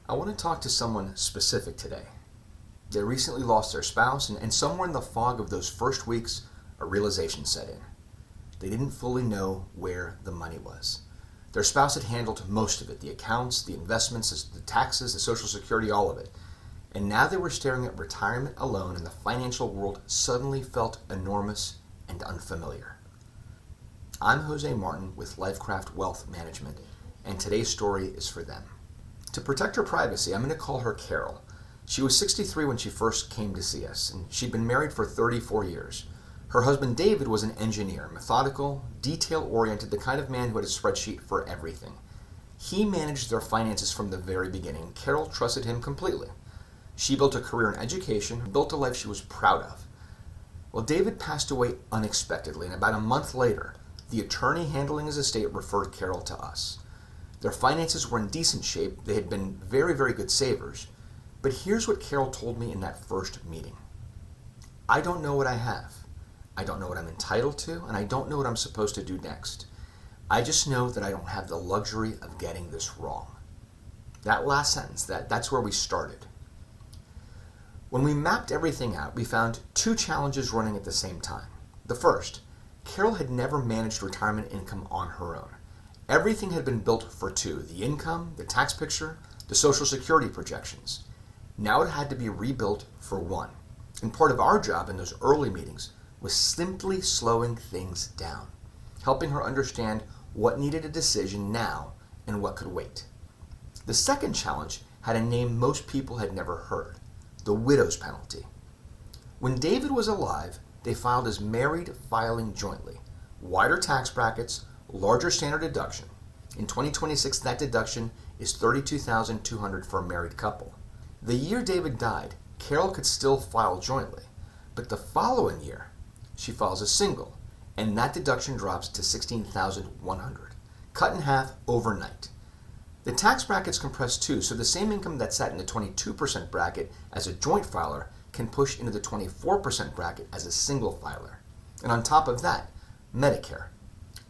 I want to talk to someone specific today. They recently lost their spouse, and somewhere in the fog of those first weeks, a realization set in. They didn't fully know where the money was. Their spouse had handled most of it, the accounts, the investments, the taxes, the Social Security, all of it. And now they were staring at retirement alone, and the financial world suddenly felt enormous and unfamiliar. I'm Jose Martin with Lifecraft Wealth Management, and today's story is for them. To protect her privacy, I'm going to call her Carol. She was 63 when she first came to see us, and she'd been married for 34 years. Her husband David was an engineer, methodical, detail-oriented, the kind of man who had a spreadsheet for everything. He managed their finances from the very beginning. Carol trusted him completely. She built a career in education, built a life she was proud of. Well, David passed away unexpectedly, and about a month later, the attorney handling his estate referred Carol to us. Their finances were in decent shape. They had been very, very good savers. But here's what Carol told me in that first meeting. I don't know what I have. I don't know what I'm entitled to, and I don't know what I'm supposed to do next. I just know that I don't have the luxury of getting this wrong. That last sentence, that's where we started. When we mapped everything out, we found two challenges running at the same time. The first, Carol had never managed retirement income on her own. Everything had been built for two, the income, the tax picture, the Social Security projections. Now it had to be rebuilt for one. And part of our job in those early meetings was simply slowing things down, helping her understand what needed a decision now and what could wait. The second challenge had a name most people had never heard, the widow's penalty. When David was alive, they filed as married filing jointly. Wider tax brackets, larger standard deduction. In 2026, that deduction is $32,200 for a married couple. The year David died, Carol could still file jointly, but the following year, she files as single, and that deduction drops to $16,100, cut in half overnight. The tax brackets compress too, so the same income that sat in the 22% bracket as a joint filer can push into the 24% bracket as a single filer. And on top of that, Medicare.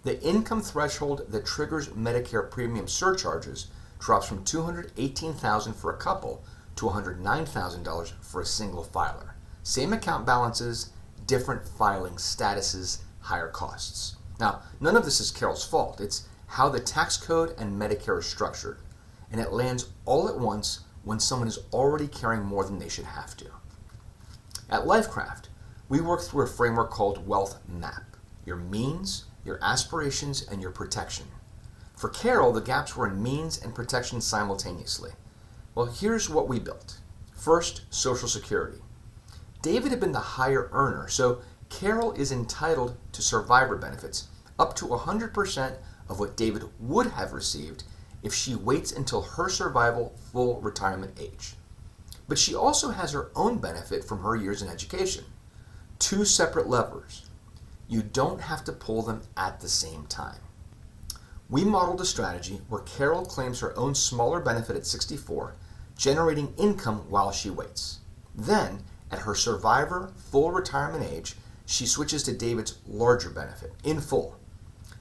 The income threshold that triggers Medicare premium surcharges drops from $218,000 for a couple to $109,000 for a single filer. Same account balances, different filing statuses, higher costs. Now, none of this is Carol's fault. It's how the tax code and Medicare is structured, and it lands all at once when someone is already carrying more than they should have to. At Lifecraft, we work through a framework called Wealth Map, your means, your aspirations, and your protection. For Carol, the gaps were in means and protection simultaneously. Well, here's what we built. First, Social Security. David had been the higher earner, so Carol is entitled to survivor benefits, up to 100% of what David would have received if she waits until her survival full retirement age. But she also has her own benefit from her years in education. Two separate levers. You don't have to pull them at the same time. We modeled a strategy where Carol claims her own smaller benefit at 64, generating income while she waits. Then, at her survivor full retirement age, she switches to David's larger benefit, in full.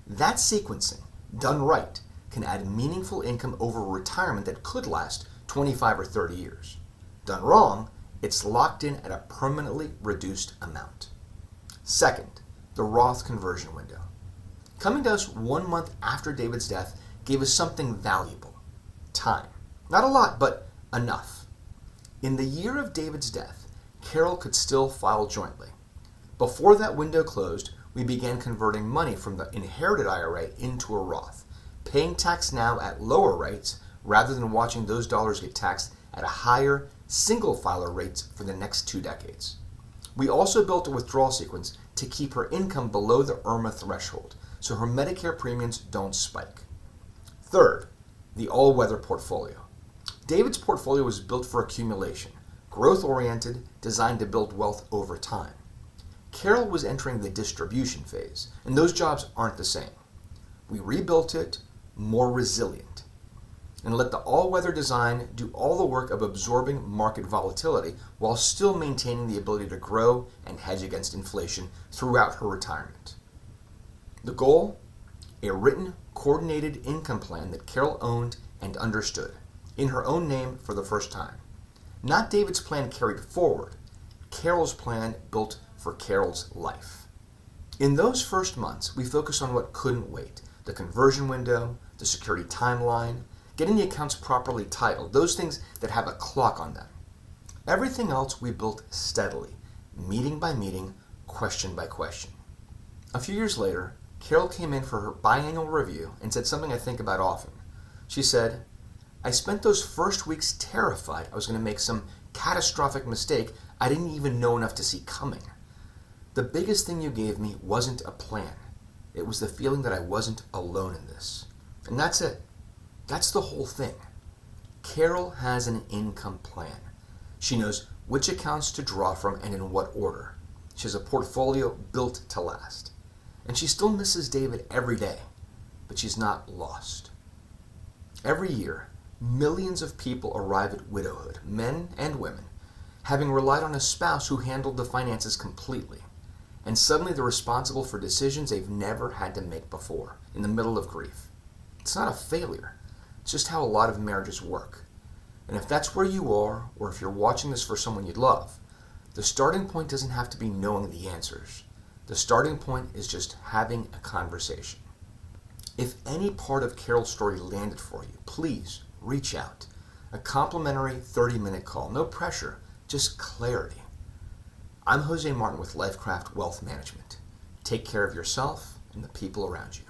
That sequencing, done right, can add meaningful income over retirement that could last 25 or 30 years. Done wrong, it's locked in at a permanently reduced amount. Second, the Roth conversion window. Coming to us 1 month after David's death gave us something valuable. Time. Not a lot, but enough. In the year of David's death, Carol could still file jointly. Before that window closed, we began converting money from the inherited IRA into a Roth, paying tax now at lower rates rather than watching those dollars get taxed at a higher single filer rates for the next 2 decades. We also built a withdrawal sequence to keep her income below the IRMAA threshold, so her Medicare premiums don't spike. Third, the all-weather portfolio. David's portfolio was built for accumulation, growth-oriented, designed to build wealth over time. Carol was entering the distribution phase, and those jobs aren't the same. We rebuilt it more resilient and let the all-weather design do all the work of absorbing market volatility while still maintaining the ability to grow and hedge against inflation throughout her retirement. The goal? A written, coordinated income plan that Carol owned and understood. in her own name for the first time. Not David's plan carried forward, Carol's plan built for Carol's life. In those first months, we focused on what couldn't wait: the conversion window, the security timeline, getting the accounts properly titled, those things that have a clock on them. Everything else we built steadily, meeting by meeting, question by question. A few years later, Carol came in for her biannual review and said something I think about often. She said, "I spent those first weeks terrified I was going to make some catastrophic mistake I didn't even know enough to see coming. The biggest thing you gave me wasn't a plan. It was the feeling that I wasn't alone in this." And that's it. That's the whole thing. Carol has an income plan. She knows which accounts to draw from and in what order. She has a portfolio built to last. And she still misses David every day, but she's not lost. Every year, millions of people arrive at widowhood, men and women, having relied on a spouse who handled the finances completely. And suddenly they're responsible for decisions they've never had to make before, in the middle of grief. It's not a failure. It's just how a lot of marriages work. And if that's where you are, or if you're watching this for someone you love, the starting point doesn't have to be knowing the answers. The starting point is just having a conversation. If any part of Carol's story landed for you, please reach out. A complimentary 30-minute call. No pressure, just clarity. I'm Jose Martin with Lifecraft Wealth Management. Take care of yourself and the people around you.